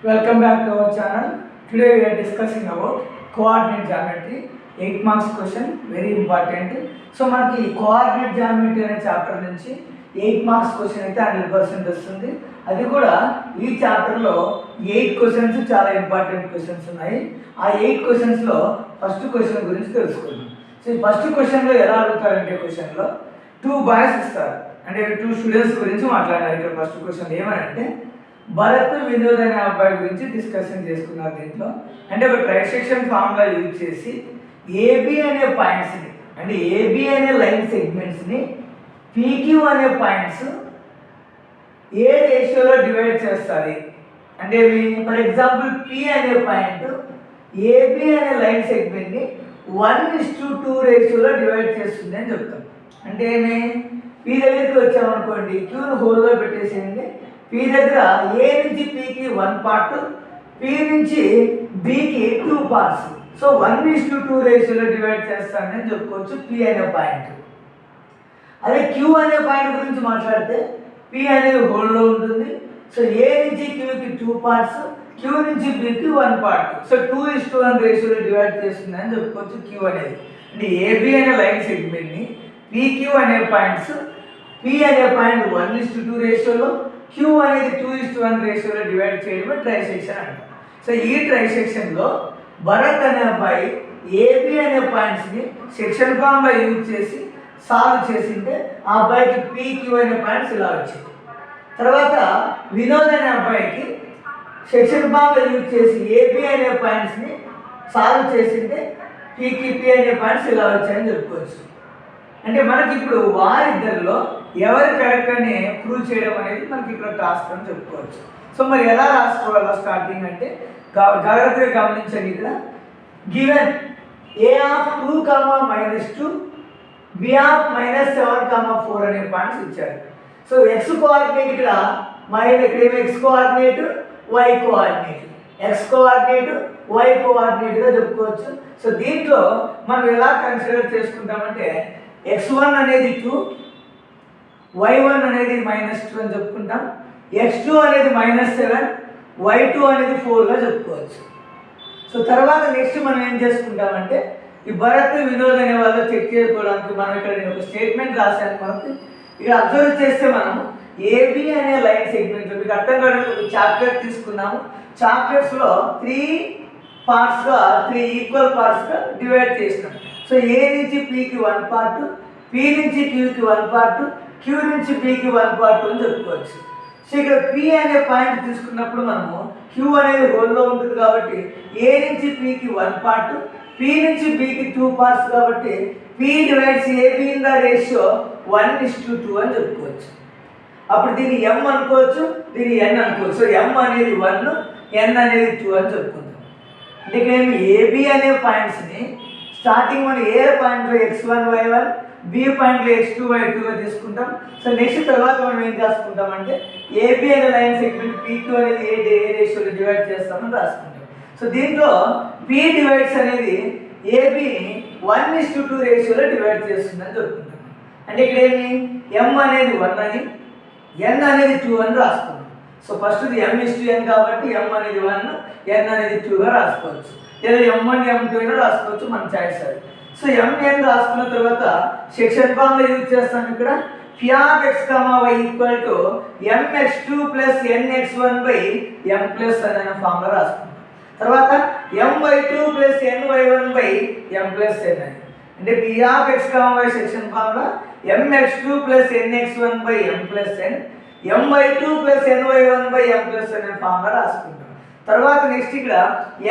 Welcome back to our channel. Today we are discussing about coordinate geometry. 8 marks question, very important. So మనకి coordinate geometry అనే chapter నుంచి 8 marks question అయితే 100% వస్తుంది. అది కూడా ఈ చాప్టర్లో 8 క్వశ్చన్స్ చాలా ఇంపార్టెంట్ క్వశ్చన్స్ ఉన్నాయి. ఆ 8 క్వశ్చన్స్లో ఫస్ట్ క్వశ్చన్ గురించి తెలుసుకుందాం. సో ఈ ఫస్ట్ క్వశ్చన్లో ఎలా అడుగుతారంటే క్వశ్చన్లో 2 బాయ్స్ ఇస్తారు, అంటే 2 స్టూడెంట్స్ గురించి మాట్లాడారు. ఇక్కడ ఫస్ట్ క్వశ్చన్ ఏమనంటే భరత్ వినోద్ అనే అబ్బాయి గురించి డిస్కషన్ చేసుకున్నారు. దీంట్లో అంటే ఒక ట్రైసెక్షన్ ఫార్ములా యూజ్ చేసి ఏబి అనే పాయింట్స్ని, అంటే ఏబి అనే లైన్ సెగ్మెంట్స్ని పీక్యూ అనే పాయింట్స్ ఏ రేషియోలో డివైడ్ చేస్తారు. అంటే ఫర్ ఎగ్జాంపుల్ పి అనే పాయింట్ ఏబి అనే లైన్ సెగ్మెంట్ని 1:2 రేషియోలో డివైడ్ చేస్తుంది అని చెప్తాం. అంటే ఏమి, పి దగ్గరికి వచ్చామనుకోండి, క్యూను హోల్లో పెట్టేసేయండి. పి దగ్గర ఏ నుంచి పికి 1 పార్ట్, పి నుంచి బికి 2 పార్ట్స్. సో 1:2 రేషియోలో డివైడ్ చేస్తానని చెప్పుకోవచ్చు పి అనే పాయింట్. అదే క్యూ అనే పాయింట్ గురించి మాట్లాడితే పి అనేది హోల్లో ఉంటుంది. సో ఏ నుంచి క్యూకి 2 పార్ట్స్, క్యూ నుంచి బికి 1 పార్ట్. సో 2:1 రేషియోలో డివైడ్ చేస్తుంది అని చెప్పుకోవచ్చు క్యూ అనేది. అంటే ఏబి అనే లైన్ సెగ్మెంట్ని పిక్యూ అనే పాయింట్స్, పి అనే పాయింట్ 1:2 రేషియోలో, క్యూ అనేది 2:1 రేషియోలో డివైడ్ చేయడమే ట్రైసెక్షన్ అంటారు. సో ఈ ట్రైసెక్షన్లో భరత్ అనే అబ్బాయి ఏబి అనే పాయింట్స్ని సెక్షన్ ఫార్ములా యూజ్ చేసి సాల్వ్ చేసింటే ఆ అబ్బాయికి పీక్యూ అనే పాయింట్స్ ఇలా వచ్చాయి. తర్వాత వినోద్ అనే అబ్బాయికి సెక్షన్ ఫార్ములా యూజ్ చేసి ఏబి అనే పాయింట్స్ని సాల్వ్ చేసింటే పీ అనే పాయింట్స్ ఇలా వచ్చాయని చెప్పుకోవచ్చు. అంటే మనకి ఇప్పుడు వారిద్దరిలో ఎవరు కరెక్ట్ అని ప్రూవ్ చేయడం అనేది మనకి ఇక్కడ టాస్క్ అని చెప్పుకోవచ్చు. సో మరి ఎలా రాసుకోవాలో స్టార్టింగ్ అంటే జాగ్రత్తగా గమనించండి. ఇక్కడ given A of 2, -2, B of -7, 4 అనే పాయింట్స్ ఇచ్చారు. సో ఎక్స్ కోఆర్డినేట్ ఇక్కడ ఇక్కడ x coordinate, y coordinate, x coordinate, y కోఆర్డినేట్గా చెప్పుకోవచ్చు. సో దీంట్లో మనం ఎలా కన్సిడర్ చేసుకుంటామంటే x1 అనేది 2, y1 అనేది -2 అని చెప్పుకుంటాం, x2 అనేది -7, y2 అనేది 4గా చెప్పుకోవచ్చు. సో తర్వాత నెక్స్ట్ మనం ఏం చేసుకుంటామంటే ఈ భరత్ వినోద్ అనే వాళ్ళు చెక్ చేసుకోవడానికి మనం ఇక్కడ నేను ఒక స్టేట్మెంట్ రాశాను. మనకి ఇక్కడ అబ్జర్వ్ చేస్తే మనం ఏబి అనే లైన్ సెగ్మెంట్ మీకు అర్థం కావడానికి ఒక చాక్లెట్ తీసుకున్నాము. చాక్లెట్స్లో 3 పార్ట్స్గా 3 ఈక్వల్ పార్ట్స్గా డివైడ్ చేసినాం. సో ఏ నుంచి పికి 1 పార్ట్, పి నుంచి క్యూకి 1 పార్ట్, క్యూ నుంచి పికి 1 పార్ట్ అని చెప్పుకోవచ్చు. సో ఇక్కడ పి అనే పాయింట్ తీసుకున్నప్పుడు మనము క్యూ అనేది హోల్లో ఉంటుంది కాబట్టి ఏ నుంచి పికి 1 పార్ట్, పి నుంచి బికి 2 పార్ట్స్ కాబట్టి P divides AB in the ratio 1:2 అని చెప్పుకోవచ్చు. అప్పుడు దీన్ని ఎం అనుకోవచ్చు, దీన్ని ఎన్ అనుకోవచ్చు. సో ఎం అనేది 1, ఎన్ అనేది 2 అని చెప్పుకుంటాం. అంటే ఇక్కడ ఏబి అనే పాయింట్స్ని స్టార్టింగ్ మనం ఏ పాయింట్లో x1, y1, బి పాయింట్లో x2, y2గా తీసుకుంటాం. సో నెక్స్ట్ తర్వాత మనం ఏం రాసుకుంటామంటే ఏబి అనే లైన్ సెగ్మెంట్ పీక్యూ అనేది ఏ రేషియోలో డివైడ్ చేస్తామని రాసుకుంటాం. సో దీంట్లో పి డివైడ్స్ అనేది ఏబిని 1:2 రేషియోలో డివైడ్ చేస్తుందని చెప్పుకుంటాం. అంటే ఇక్కడ ఏమి ఎం అనేది 1 అని, ఎన్ అనేది 2 అని రాసుకుంటాం. సో ఫస్ట్ m:n కాబట్టి m అనేది 1, n అనేది 2గా రాసుకోవచ్చు. లేదా m1, m2 అయినా రాసుకోవచ్చు, మన చాయిస్ అది. సో mn రాసుకున్న తర్వాత సెక్షన్ ఫార్ములా యూజ్ చేస్తాం. ఇక్కడ Px, y mx2 + nx1 m+ అనే ఫార్ములా రాసుకుంటాం. తర్వాత my2 + ny1 m+n అని. అంటే Px, y section formula mx2 + nx1 m+n, my2 + ny1 m+ అనే ఫార్ములా రాసుకుంటాం. తర్వాత నెక్స్ట్ ఇక్కడ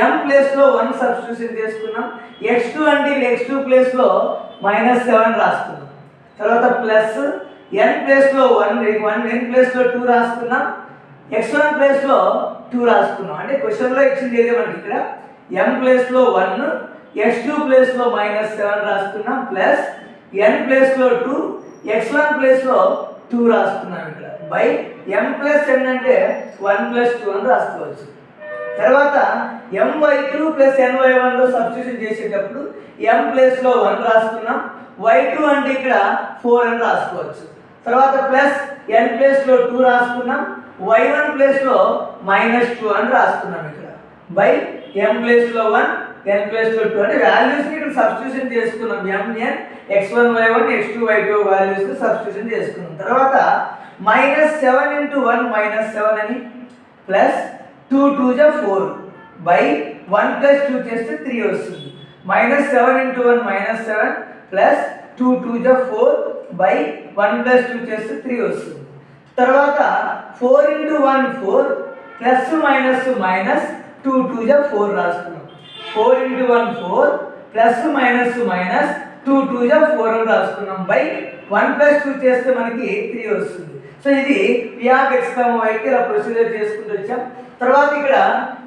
m ప్లేస్లో 1 సబ్స్టిట్యూషన్ చేసుకున్నాం. x2 అంటే ఇక్కడ x2 ప్లేస్లో -7 రాసుకున్నాం. తర్వాత ప్లస్ n ప్లేస్లో 1, n ప్లేస్లో 2 రాసుకున్నాం. x1 ప్లేస్లో 2 రాసుకున్నాం. అంటే క్వశ్చన్లో ఇచ్చింది ఏదే మనకి ఇక్కడ m ప్లేస్లో 1, x2 ప్లేస్లో -7 రాసుకున్నాం, ప్లస్ n ప్లేస్లో 2, x1 ప్లేస్లో 2 రాసుకున్నాం. ఇక్కడ బై m+n అంటే 1+2 అని రాసుకోవచ్చు. తర్వాత my2 + ny1లో సబ్స్టిట్యూషన్ చేసేటప్పుడు m ప్లేస్లో 1 రాసుకున్నాం, y2 అంటే ఇక్కడ 4 అని రాసుకోవచ్చు. తర్వాత ప్లస్ n ప్లేస్లో 2 రాసుకున్నాం, y1 ప్లేస్లో -2 అని రాసుకున్నాం ఇక్కడ బై m ప్లేస్లో 1 n ప్లేస్లో 2 అంటే వాల్యూస్ని ఇక్కడ సబ్స్టిట్యూషన్ చేసుకున్నాం mn x1 y1 x2 y2 వాల్యూస్ని సబ్స్టిట్యూషన్ చేసుకున్నాం. తర్వాత -7 × 1 -7 అని ప్లస్ 2 2 జా 4 బై 1 + 2 చేస్తే 3 వస్తుంది. -7 × 1 -7 ప్లస్ 2 2 జా 4 బై 1 + 2 చేస్తే 3 వస్తుంది. తర్వాత 4 × 1 4 ప్లస్ మైనస్ 2 2 జా 4 రాసుకున్నాం. 4 × 1 4 ప్లస్ మైనస్ 2 2 జా 4 అని రాసుకున్నాం బై 1 + 2 చేస్తే మనకి 3 వస్తుంది. సో ఇది Px, yకి ఇలా ప్రొసీజర్ చేసుకుంటూ వచ్చాం. తర్వాత ఇక్కడ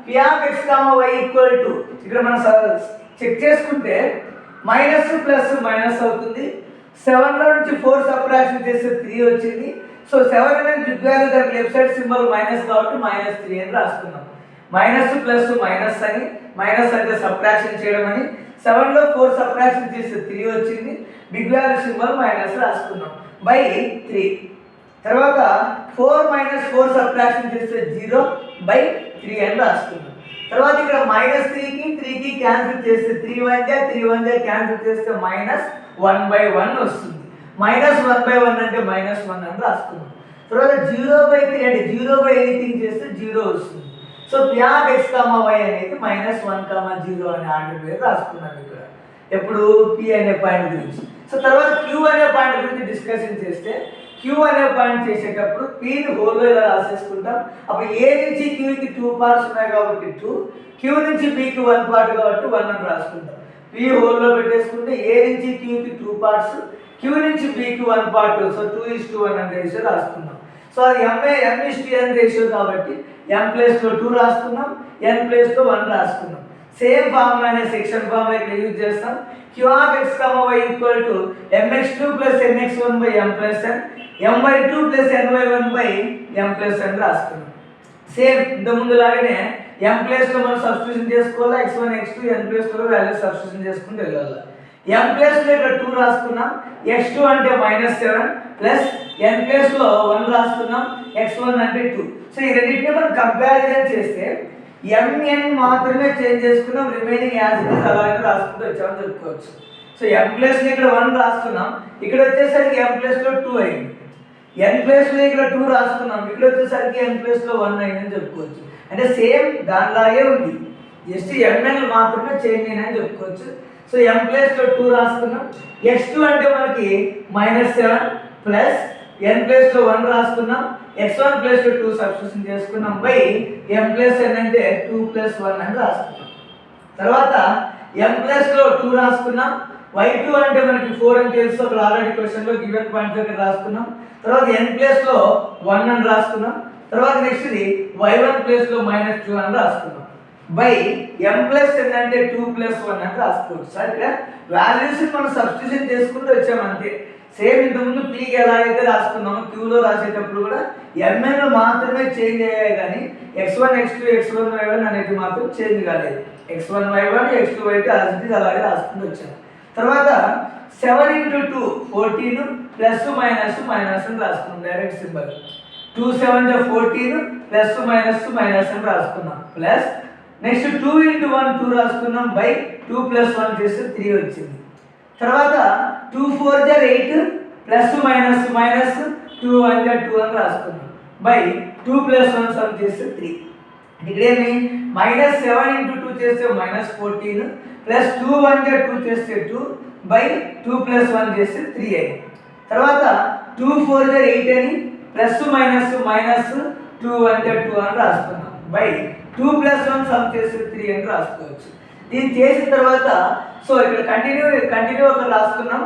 Px, y ఈక్వల్ టు ఇక్కడ మనం చెక్ చేసుకుంటే మైనస్ ప్లస్ మైనస్ అవుతుంది. 7లో నుంచి 4 సబ్ట్రాక్షన్ చేస్తే 3 వచ్చింది. సో 7 అనేది బిగ్ వాల్యూ, దానికి లెఫ్ట్ సైడ్ సింబల్ మైనస్ కాబట్టి -3 అని రాసుకున్నాం. మైనస్ ప్లస్ మైనస్ అని, మైనస్ అంటే సబ్ట్రాక్షన్ చేయడం అని, 7లో 4 సబ్ట్రాక్షన్ చేస్తే 3 వచ్చింది. బిగ్ వాల్యూ సింబల్ మైనస్ రాసుకున్నాం బై 3. తర్వాత 4 - 4 సబ్ట్రాక్షన్ చేస్తే 0 బై 3 అని రాసుకున్నాం. తర్వాత ఇక్కడ -3కి 3కి క్యాన్సిల్ చేస్తే 3 1 జా క్యాన్సిల్ చేస్తే -1/1 వస్తుంది. -1/1 అంటే -1 అని రాసుకున్నాం. తర్వాత 0/3 అంటే 0/anything చేస్తే 0 వస్తుంది. సో Px, y అనేది -1, 0 అనే ఆర్డర్ మీద రాసుకున్నాం ఇక్కడ. ఎప్పుడు P అనే పాయింట్ గురించి. సో తర్వాత Q అనే పాయింట్ గురించి డిస్కషన్ చేస్తే Q అనే పాయింట్ చేసేటప్పుడు Pని హోల్లో ఇలా రాసేసుకుంటాం. అప్పుడు A నుంచి Qకి 2 పార్ట్స్ ఉన్నాయి కాబట్టి 2, Q నుంచి Pకి 1 పార్ట్ కాబట్టి 1 అని రాసుకుంటాం. P హోల్లో పెట్టేసుకుంటే A నుంచి Qకి 2 పార్ట్స్, Q నుంచి Pకి 1 పార్ట్, సో 2:1 అనే రేషియో రాసుకున్నాం. సో అది m/n రేషియో కాబట్టి m ప్లేస్లో 2 రాసుకున్నాం, n ప్లేస్లో 1 రాసుకున్నాం. సేమ్ ఫార్ములానే సెక్షన్ ఫార్ములా ఇక్కడ యూజ్ చేస్తాం. Qx, y equal to mx2 + nx1 / m + n, my2 + ny1 / m + n రాసుకున్నాం. సేమ్ ఇంతకుముందు లాగానే m ప్లేస్లో మనం సబ్స్టిట్యూషన్ చేసుకోవాలా, x1 x2 n ప్లేస్లో వాల్యూ సబ్స్టిట్యూషన్ చేసుకుంటూ వెళ్ళాలి. m ప్లేస్లో ఇక్కడ 2 రాసుకున్నాం, x2 అంటే -7 ప్లస్ n ప్లేస్లో 1 రాసుకున్నాం, x1 అంటే 2. సో ఈ రెండింటిని మనం కంపారిజన్ చేస్తే mn మాత్రమే చేంజ్ చేసుకున్నాం, రిమైనింగ్ యాజ్ ఇట్ ఈజ్ అలాగే రాసుకుంటూ వచ్చామని చెప్పుకోవచ్చు. సో m ప్లేస్లో ఇక్కడ 1 రాసుకున్నాం, ఇక్కడ వచ్చేసరికి m ప్లేస్లో 2 అయింది. n ప్లేస్లో ఇక్కడ 2 రాసుకున్నాం, ఇక్కడ వచ్చేసరికి n ప్లేస్లో 1 అయిందని చెప్పుకోవచ్చు. అంటే సేమ్ దానిలాగే ఉంది, జస్ట్ mn మాత్రమే చేంజ్ అయినాయని చెప్పుకోవచ్చు. సో m ప్లేస్లో 2 రాసుకున్నాం, x2 అంటే మనకి -7 ప్లస్ n ప్లేస్లో 1 రాసుకున్నాం, x1 ప్లేస్లో 2 సబ్స్టిట్యూషన్ చేసుకున్నాం బై m + n అంటే 2 + 1 అని రాసుకున్నాం. తర్వాత m ప్లేస్లో 2 రాసుకున్నాం, y2 అంటే మనకి 4 అని తెలుసు, అక్కడ ఆల్రెడీ క్వశ్చన్లో గివెన్ పాయింట్ దగ్గర రాసుకున్నాం. తర్వాత n ప్లేస్లో 1 అని రాసుకున్నాం. తర్వాత నెక్స్ట్ ఇది y1 ప్లేస్లో -2 అని రాసుకున్నాం బై m + n అంటే 2 + 1 అని రాసుకోవచ్చు. సార్ ఇక్కడ వాల్యూస్ మనం సబ్స్టిట్యూషన్ చేసుకుంటూ వచ్చాం అంతే. సేమ్ ఇంతకుముందు Pకి ఎలా అయితే రాసుకున్నామో Qలో రాసేటప్పుడు కూడా mn మాత్రమే చేంజ్ అయ్యాయి కానీ x1 x2 x1 y1 అనేది మాత్రం చేంజ్ కాలేదు. x1 y1 x2 y2 అలాగే రాసుకుంటూ వచ్చాము. తర్వాత 7 × 2 14 ప్లస్ మైనస్ అని రాసుకున్నాం, డైరెక్ట్ సింబల్. 2 7 14 ప్లస్ మైనస్ అని రాసుకున్నాం ప్లస్ నెక్స్ట్ 2 × 1 2 రాసుకున్నాం బై 2 + 1 చేస్తే 3 వచ్చింది. తర్వాత 2 4 8 ప్లస్ మైనస్ 2 1 2 అని రాసుకున్నాం బై 2 + 1 సమ్ చేస్తే 3. ఇక్కడేమి -7 × 2 చేస్తే -14 ప్లస్ 2 1 2 చేస్తే 2 బై 2 + 1 చేస్తే 3 అయింది. తర్వాత 2 4 8 అని ప్లస్ మైనస్ 2 1 2 అని రాసుకున్నాం బై 2 + 1 సమ్ చేస్తే 3 అని రాసుకోవచ్చు. దీన్ని చేసిన తర్వాత సో ఇక్కడ కంటిన్యూ ఒక రాసుకున్నాం,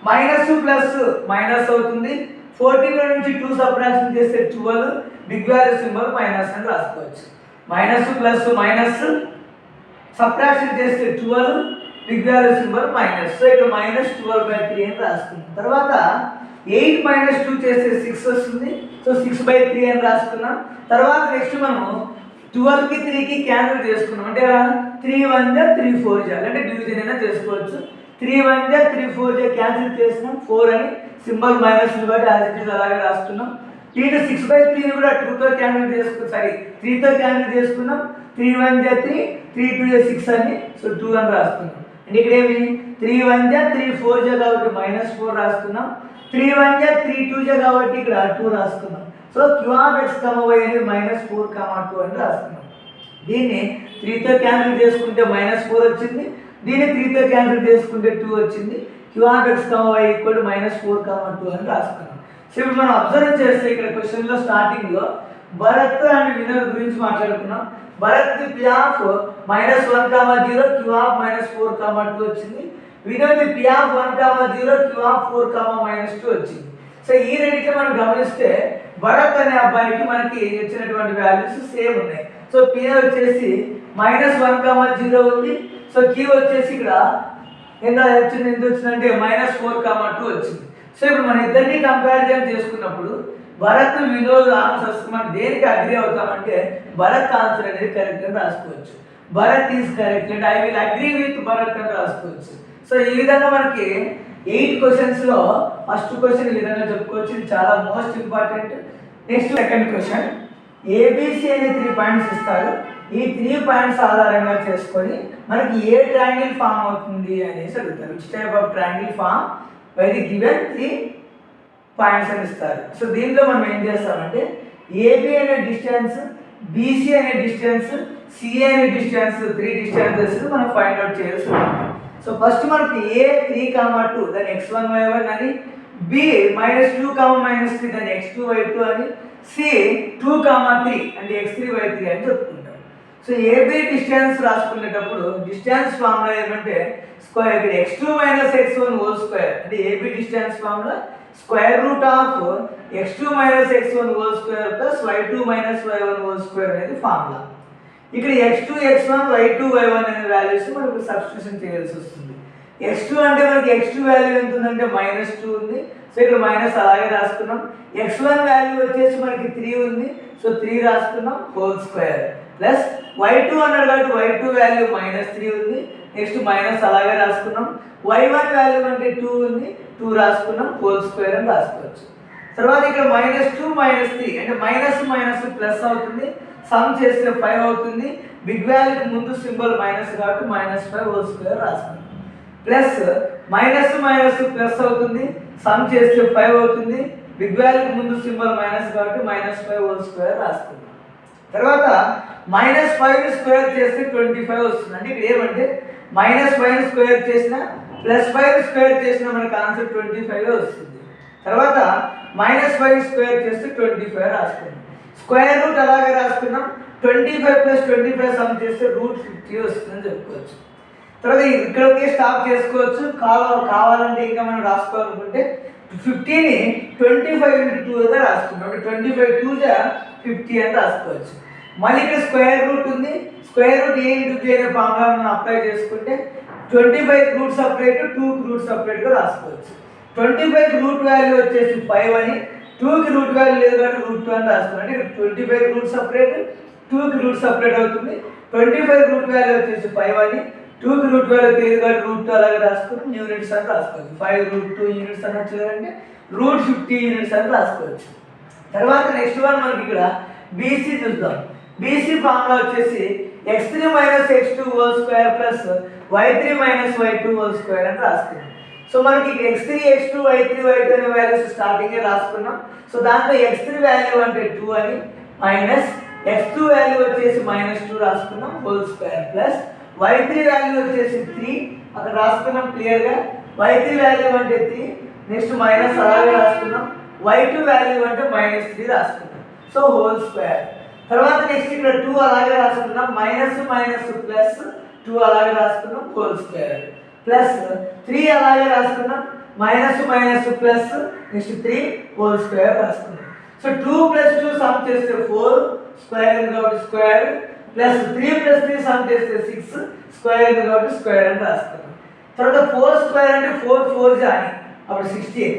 మైనస్ ప్లస్ మైనస్ అవుతుంది. 14 నుంచి 2 సబ్ట్రాక్షన్ చేస్తే 12, బిగ్ వాల్యూ సింబల్ మైనస్ అని రాసుకోవచ్చు. మైనస్ ప్లస్ మైనస్ సబ్ట్రాక్షన్ చేస్తే 12, big value symbol minus. So ఇక్కడ -12/3 అని రాసుకున్నాం. తర్వాత 8 - 2 చేస్తే 6 వస్తుంది, సో 6/3 అని రాసుకున్నాం. తర్వాత నెక్స్ట్ మనం 12కి 3కి క్యాన్సిల్ చేసుకున్నాం, అంటే 3 1 3 4 అంటే డివిజన్ అయినా చేసుకోవచ్చు. 3 1 3 4 క్యాన్సిల్ చేసినాం, 4 అని సింబల్ మైనస్ బట్టి యాజ్ ఇట్ ఈజ్ అలాగే రాస్తున్నాం. దీంట్లో 6/3ని కూడా 2తో క్యాన్సిల్ చేసుకున్నాం, సారీ 3తో క్యాన్సిల్ చేసుకున్నాం. 3 1 జా 3, 3 2 జా 6 అని, సో 2 అని రాసుకున్నాం. అంటే ఇక్కడ ఏమి 3 1 జా 3 4 జా కాబట్టి -4 రాసుకున్నాం. 3 1 జా 3 2 జా కాబట్టి ఇక్కడ 2 రాసుకున్నాం. సో QX, Y అనేది -4, 2 అని రాసుకున్నాం. దీన్ని 3తో క్యాన్సిల్ చేసుకుంటే -4 వచ్చింది, దీన్ని 3తో క్యాన్సిల్ చేసుకుంటే 2 వచ్చింది. QX, Y ఈక్వల్ -4, 2 అని రాసుకున్నాం. సో ఇప్పుడు మనం అబ్జర్వ్ చేస్తే ఇక్కడ క్వశ్చన్లో స్టార్టింగ్లో భరత్ అండ్ వినోద్ గురించి మాట్లాడుకున్నాం. Bharat P of -1, 0, Q of -4, 2 వచ్చింది. Vinod P of 1, 0, Q of 4, -2 వచ్చింది. సో ఈ రెండింటిని మనం గమనిస్తే భరత్ అనే అబ్బాయికి మనకి వచ్చినటువంటి వాల్యూస్ సేమ్ ఉన్నాయి. సో P వచ్చేసి -1, 0 ఉంది. సో Q వచ్చేసి ఇక్కడ ఎంత వచ్చిందంటే -4, 2 వచ్చింది. సో ఇప్పుడు మన ఇద్దరిని కంపారిజన్ చేసుకున్నప్పుడు భరత్ వినోద్ ఆన్సర్స్ మనం దేనికి అగ్రి అవుతామంటే భరత్ ఆన్సర్ అనేది కరెక్ట్ అని రాసుకోవచ్చు. Bharat is correct and I will agree with Bharat అని రాసుకోవచ్చు. సో ఈ విధంగా మనకి 8 క్వశ్చన్స్లో ఫస్ట్ క్వశ్చన్ ఈ విధంగా చెప్పుకోవచ్చు. ఇది చాలా most important. Next second question, ABC అనే 3 పాయింట్స్ ఇస్తారు. ఈ 3 పాయింట్స్ ఆధారంగా చేసుకొని మనకి ఏ ట్రయాంగిల్ ఫామ్ అవుతుంది అనేసి అడుగుతారు. Which type of triangle form by the given 3 points అని ఇస్తారు. సో దీంట్లో మనం ఏం చేస్తామంటే AB అనే డిస్టెన్స్, BC అనే డిస్టెన్స్, CA అనే డిస్టెన్స్, 3 డిస్టెన్సెస్ మనం ఫైండ్ అవుట్ చేయాల్సి ఉంటుంది. సో ఫస్ట్ మనకి A 3, 2 దాని x1 y1 అని, B -2, -3 దాని x2 y2 అని, C 2, 3 అంటే x3 y3 అని చెప్పుకుంటాం. సో AB డిస్టెన్స్ రాసుకునేటప్పుడు డిస్టెన్స్ ఫార్ములా ఏమంటే square x2 - x1 whole square అంటే AB distance formula square root of x2 - x1 whole square plus y2 - y1 whole square అనేది formula. ఇక్కడ x2 x1 y2 y1 అనే values మనకు substitution చేయాల్సి వస్తుంది. x2 అంటే మనకి x2 వాల్యూ ఎంత ఉందంటే -2 ఉంది. సో ఇక్కడ మైనస్ అలాగే రాసుకున్నాం. x1 వాల్యూ వచ్చేసి మనకి 3 ఉంది. సో 3 రాసుకున్నాం హోల్ స్క్వేర్ ప్లస్ y2 అన్నాడు కాబట్టి y2 వాల్యూ -3 ఉంది. నెక్స్ట్ మైనస్ అలాగే రాసుకున్నాం. y1 వాల్యూ అంటే 2 ఉంది. 2 రాసుకున్నాం హోల్ స్క్వేర్ అని రాసుకోవచ్చు. తర్వాత ఇక్కడ -2 -3 అంటే మైనస్ మైనస్ ప్లస్ అవుతుంది. సమ్ చేస్తే 5 అవుతుంది. బిగ్ వాల్యూకి ముందు సింబల్ మైనస్ కాబట్టి -5 హోల్ స్క్వేర్ రాసుకున్నాం. ప్లస్ మైనస్ మైనస్ ప్లస్ అవుతుంది. సమ్ చేస్తే 5 అవుతుంది. బిగ్ వాల్యూకి ముందు సింబల్ మైనస్ కాబట్టి -5 హోల్ స్క్వేర్ రాసుకున్నాం. తర్వాత -5 స్క్వేర్ చేస్తే 25 వస్తుంది. అంటే ఇక్కడ ఏమంటే -5 స్క్వేర్ చేసిన +5 స్క్వేర్ చేసిన మనకు ఆన్సర్ 25 వస్తుంది. తర్వాత -5 స్క్వేర్ చేస్తే 25 రాసుకున్నాం. స్క్వేర్ రూట్ అలాగే రాసుకున్నాం. 25 + 25 సమ్ చేస్తే √50 వస్తుందని చెప్పుకోవచ్చు. తర్వాత ఇక్కడికి స్టాప్ చేసుకోవచ్చు. కావాలంటే ఇంకా మనం రాసుకోవాలనుకుంటే 50ని 25 × 2గా రాసుకుంటాం. 25 2 జా 50 అని రాసుకోవచ్చు. మళ్ళీ ఇక్కడ స్క్వేర్ రూట్ ఉంది. స్క్వేర్ రూట్ A × B అనే ఫార్ములా మనం అప్లై చేసుకుంటే 25 రూట్ సపరేట్, 2కి రూట్ సపరేట్గా రాసుకోవచ్చు. 25 రూట్ వాల్యూ వచ్చేసి 5 అని, 2కి రూట్ వాల్యూ లేదు కాబట్టి √2 అని రాసుకోవాలి. అంటే 25 రూట్ సపరేట్, 2కి రూట్ సపరేట్ అవుతుంది. 25 రూట్ వాల్యూ వచ్చేసి 5 అని, 2కి రూట్ వాల్యూ తెలియదు కాబట్టి √2 అలాగే రాసుకుని యూనిట్స్ అని రాసుకోవచ్చు. 5√2 యూనిట్స్ అని వచ్చేదంటే √50 యూనిట్స్ అని రాసుకోవచ్చు. తర్వాత నెక్స్ట్ వన్ మనకి ఇక్కడ BC చూద్దాం. BC ఫార్ములా వచ్చేసి x3 - x2 whole square plus y3 - y2 whole square అని రాసుకున్నాం. సో మనకి x3 x2 y3 y2 అనే వాల్యూస్ స్టార్టింగే రాసుకున్నాం. సో దాంట్లో x3 వాల్యూ అంటే 2 అని మైనస్ x2 వాల్యూ వచ్చేసి -2 రాసుకున్నాం whole square plus y3 value వచ్చేసి 3 అక్కడ రాసుకున్నాం క్లియర్గా. y3 వాల్యూ అంటే 3 నెక్స్ట్ మైనస్ అలాగే రాసుకున్నాం. y2 వాల్యూ అంటే -3 రాసుకున్నాం. So whole square. తర్వాత నెక్స్ట్ ఇక్కడ 2 అలాగే రాసుకున్నాం. మైనస్ మైనస్ ప్లస్ 2 అలాగే రాసుకున్నాం హోల్ స్క్వేర్ ప్లస్ 3 అలాగే రాసుకున్నాం. Minus minus plus next 3 whole square రాసుకున్నాం. సో 2 + 2 సమ్ చేస్తే 4 స్క్వేర్ కాబట్టి స్క్వేర్ ప్లస్ 3 + 3 సమ్ చేస్తే 6 స్క్వేర్ కాబట్టి స్క్వేర్ అని రాసుకున్నాం. తర్వాత 4 స్క్వేర్ అంటే 4 4 జా అని అప్పుడు 16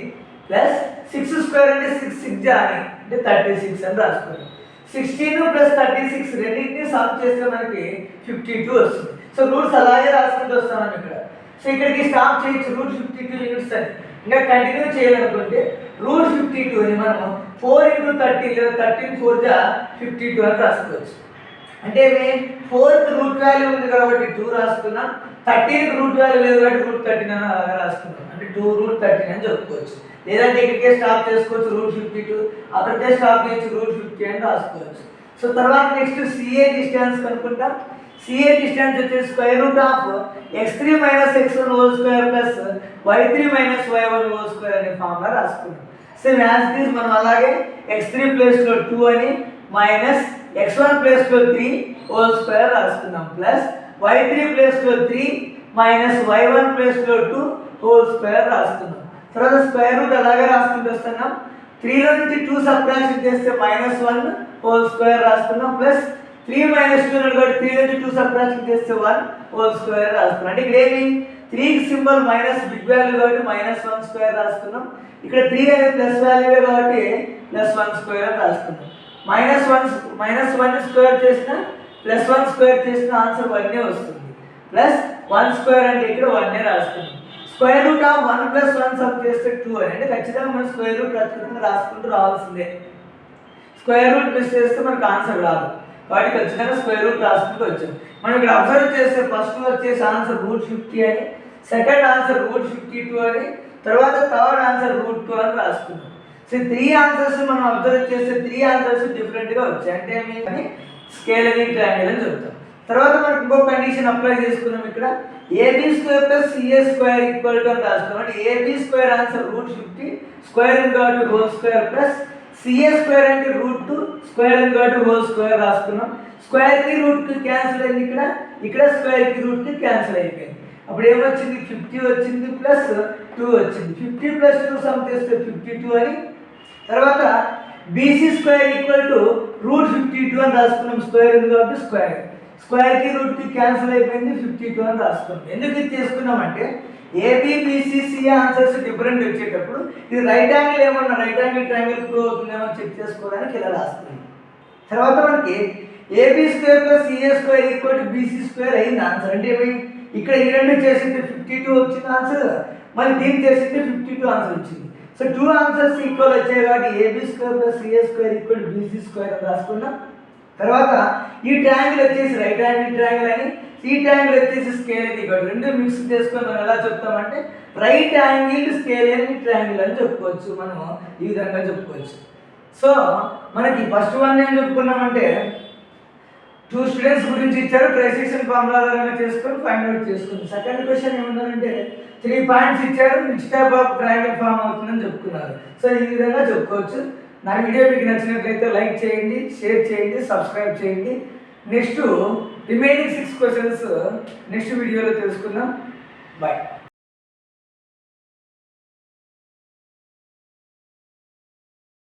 ప్లస్ 6 స్క్వేర్ అంటే 6 6 జా అని అంటే 36 అని రాసుకున్నాం. 16 + 36 రెండింటిని సమ్ చేస్తే మనకి 52 వస్తుంది. సో రూట్స్ అలాగే రాసుకుంటూ వస్తాం ఇక్కడ. సో ఇక్కడికి స్టాప్ చేయొచ్చు. √52 యూనిట్స్ అని ఇంకా కంటిన్యూ చేయాలనుకుంటే √52 అని మనం 4 × 13 లేదా 13 4 జా 52 అని రాసుకోవచ్చు. అంటే 4కి రూట్ వాల్యూ ఉంది కాబట్టి 2 రాసుకున్నాం, 13కి రూట్ వాల్యూ లేదు కాబట్టి √13 అని అలాగా రాసుకున్నాం. అంటే 2√13 అని చెప్పుకోవచ్చు. లేదంటే ఇక్కడికే స్టాప్ చేసుకోవచ్చు √52, అక్కడికే స్టాప్ చేయొచ్చు √50 అని రాసుకోవచ్చు. సో తర్వాత నెక్స్ట్ CA డిస్టెన్స్ కనుక్కుంటాం. CA డిస్టెన్స్ వచ్చేసి √x3 - x1 whole square plus y3 - y1 whole square అనే ఫార్ములా రాసుకున్నాం. సేమ్ యాజ్ ఇట్ ఈస్ మనం అలాగే x3 ప్లేస్లో 2 అని మైనస్ x1 ప్లేస్లో 3 హోల్ స్క్వేర్ రాసుకున్నాం ప్లస్ y3 ప్లేస్లో 3 మైనస్ y1 ప్లేస్లో 2 హోల్ స్క్వేర్ రాసుకున్నాం. తర్వాత స్క్వేర్ రూట్ అలాగే రాసుకుంటూ వస్తున్నాం. 3లో నుంచి 2 సబ్ట్రాక్షన్ చేస్తే -1 హోల్ స్క్వేర్ రాసుకున్నాం ప్లస్ 3 - 2 కాబట్టి 3 నుంచి 2 సబ్ట్రాక్షన్ చేస్తే 1 హోల్ స్క్వేర్ రాసుకున్నాం. అంటే ఇక్కడ ఏమి 3కి సింబల్ మైనస్ బిగ్ వాల్యూ కాబట్టి -1 స్క్వేర్ రాసుకున్నాం. ఇక్కడ 3 అనేది ప్లస్ వాల్యూవే కాబట్టి +1 స్క్వేర్ అని రాసుకున్నాం. -1 స్క్వేర్ చేసిన +1 స్క్వేర్ చేసిన ఆన్సర్ 1 వస్తుంది. ప్లస్ 1 స్క్వేర్ అంటే ఇక్కడ 1 రాసుకున్నాం. స్క్వేర్ రూట్ ఆఫ్ 1 + 1 సబ్ చేస్తే 2 అని. అంటే ఖచ్చితంగా మనం స్క్వేర్ రూట్ ఖచ్చితంగా రాసుకుంటూ రావాల్సిందే. స్క్వేర్ రూట్ మిస్ చేస్తే మనకు ఆన్సర్ రాదు కాబట్టి ఖచ్చితంగా స్క్వేర్ రూట్ రాసుకుంటూ వచ్చాం. మనం ఇక్కడ అబ్జర్వ్ చేస్తే ఫస్ట్ వచ్చేసి ఆన్సర్ √50 అని, సెకండ్ ఆన్సర్ √52 అని, తర్వాత థర్డ్ ఆన్సర్ √2 అని రాసుకున్నాం. సో 3 ఆన్సర్స్ మనం అబ్జర్వ్ చేస్తే 3 ఆన్సర్స్ డిఫరెంట్గా వచ్చాయి. అంటే ఏమి స్కేలరింగ్ ట్రయాంగిల్ అని చెప్తాం. తర్వాత మనకు ఇంకో కండిషన్ అప్లై చేసుకున్నాం. ఇక్కడ AB² + CA² అని రాసుకున్నాం. అంటే AB² ఆన్సర్ √50 స్క్వేర్ కాబట్టి హోల్ స్క్వేర్ ప్లస్ CA² అంటే √2 స్క్వేర్ కాబట్టి హోల్ స్క్వేర్ రాసుకున్నాం. స్క్వేర్కి రూట్కి క్యాన్సిల్ అయింది. ఇక్కడ స్క్వేర్కి రూట్కి క్యాన్సిల్ అయిపోయింది. అప్పుడు ఏమొచ్చింది 50 వచ్చింది ప్లస్ 2 వచ్చింది. 50 + 2 సమ్ చేస్తే 52 అని. తర్వాత BC² √52 అని రాసుకున్నాం. స్క్వేర్ ఉంది కాబట్టి స్క్వేర్కి రూట్కి క్యాన్సిల్ అయిపోయింది 52 అని రాసుకున్నాం. ఎందుకు ఇది చేసుకున్నామంటే ABBCC ఆన్సర్స్ డిఫరెంట్ వచ్చేటప్పుడు ఇది రైట్ యాంగిల్ ఏమన్నా రైట్ యాంగిల్ ట్రయాంగిల్ ప్రూవ్ అవుతుందేమో చెక్ చేసుకోవడానికి ఇలా రాసుకున్నాం. తర్వాత మనకి AB² + CA² BC² అయింది ఆన్సర్. అంటే ఇక్కడ ఈ రెండు చేసింది 52 వచ్చింది ఆన్సర్, మళ్ళీ దీన్ని చేసింది 52 ఆన్సర్ వచ్చింది. సో 2 ఆన్సర్స్ ఈక్వల్ వచ్చాయి కాబట్టి AB² + CA² BC² అని రాసుకున్నాం. తర్వాత ఈ ట్రయాంగిల్ వచ్చేసి రైట్ యాంగిల్ ట్రయాంగిల్ అని, ఈ ట్రయాంగిల్ వచ్చేసి స్కేలర్ ఇక్కడ రెండు మిక్స్ చేసుకొని మనం ఎలా చెప్తామంటే రైట్ యాంగిల్ స్కేలర్ ట్రయాంగిల్ అని చెప్పుకోవచ్చు. మనం ఈ విధంగా చెప్పుకోవచ్చు. సో మనకి ఫస్ట్ వన్ ఏం చెప్పుకున్నామంటే 2 స్టూడెంట్స్ గురించి ఇచ్చారు, ట్రైసెక్షన్ ఫార్ములా ద్వారా చేసుకొని ఫైండ్ అవుట్ చేసుకుంది. సెకండ్ క్వశ్చన్ ఏముందంటే 3 పాయింట్స్ ఇచ్చారు, which type of triangle form అవుతుందని చెప్పుకున్నారు. సో ఈ విధంగా చెప్పుకోవచ్చు. నా వీడియో మీకు నచ్చినట్లయితే లైక్ చేయండి, షేర్ చేయండి, సబ్స్క్రైబ్ చేయండి. నెక్స్ట్ రిమైనింగ్ 6 క్వశ్చన్స్ నెక్స్ట్ వీడియోలో తెలుసుకుందాం. బాయ్.